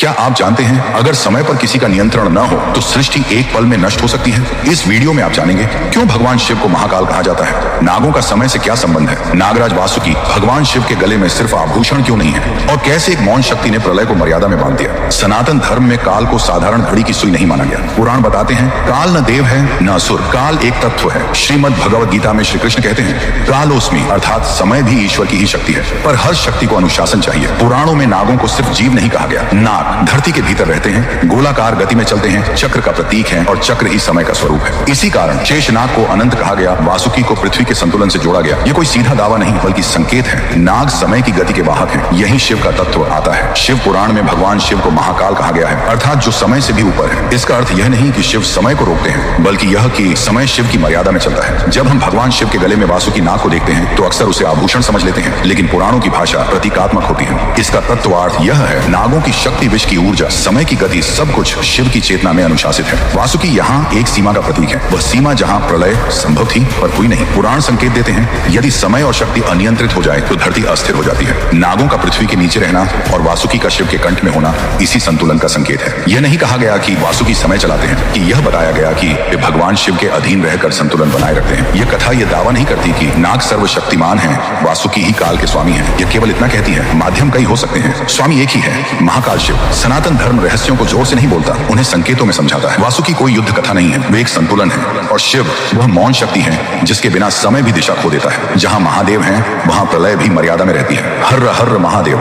क्या आप जानते हैं अगर समय पर किसी का नियंत्रण न हो तो सृष्टि एक पल में नष्ट हो सकती है। इस वीडियो में आप जानेंगे क्यों भगवान शिव को महाकाल कहा जाता है, नागों का समय से क्या संबंध है, नागराज वासुकी भगवान शिव के गले में सिर्फ आभूषण क्यों नहीं है, और कैसे एक मौन शक्ति ने प्रलय को मर्यादा में बांध दिया। सनातन धर्म में काल को साधारण घड़ी की सुई नहीं माना गया। पुराण बताते हैं काल न देव है न असुर, काल एक तत्व है। श्रीमद् भगवद गीता में श्री कृष्ण कहते हैं कालोस्मि, अर्थात समय भी ईश्वर की ही शक्ति है, पर हर शक्ति को अनुशासन चाहिए। पुराणों में नागों को सिर्फ जीव नहीं कहा गया। नाग धरती के भीतर रहते हैं, गोलाकार गति में चलते हैं, चक्र का प्रतीक है और चक्र ही समय का स्वरूप है। इसी कारण शेषनाग को अनंत कहा गया, वासुकी को पृथ्वी के संतुलन से जोड़ा गया। ये कोई सीधा दावा नहीं बल्कि संकेत है। नाग समय की गति के वाहक है, यही शिव का तत्व आता है। शिव पुराण में भगवान शिव को महाकाल कहा गया है, अर्थात जो समय से भी ऊपर है। इसका अर्थ यह नहीं कि शिव समय को रोकते हैं, बल्कि यह कि समय शिव की मर्यादा में चलता है। जब हम भगवान शिव के गले में वासुकी नाग को देखते हैं तो अक्सर उसे आभूषण समझ लेते हैं, लेकिन पुराणों की भाषा प्रतीकात्मक होती है। इसका तत्वार्थ यह है नागों की शक्ति, विष की ऊर्जा, समय की गति, सब कुछ शिव की चेतना में अनुशासित है। वासुकी यहाँ एक सीमा का प्रतीक है, वह सीमा जहाँ प्रलय संभव थी पर हुई नहीं। पुराण संकेत देते हैं यदि समय और शक्ति अनियंत्रित हो जाए तो धरती अस्थिर हो जाती है। नागों का पृथ्वी के नीचे रहना और वासुकी का शिव के कंठ में होना इसी संतुलन का संकेत है। यह नहीं कहा गया कि वासुकी समय चलाते हैं, कि यह बताया गया कि वे भगवान शिव के अधीन रहकर संतुलन बनाए रखते हैं। यह कथा यह दावा नहीं करती कि नाग सर्वशक्तिमान है, वासुकी ही काल के स्वामी है। यह केवल इतना कहती है माध्यम कई हो सकते हैं, स्वामी एक ही है, महाकाल शिव। सनातन धर्म रहस्यों को जोर से नहीं बोलता, उन्हें संकेतों में समझाता है। वासुकी कोई युद्ध कथा नहीं है, वे एक संतुलन है, और शिव वह मौन शक्ति है जिसके बिना समय भी दिशा खो देता है। जहाँ महादेव हैं वहाँ प्रलय भी मर्यादा में रहती है। हर हर महादेव।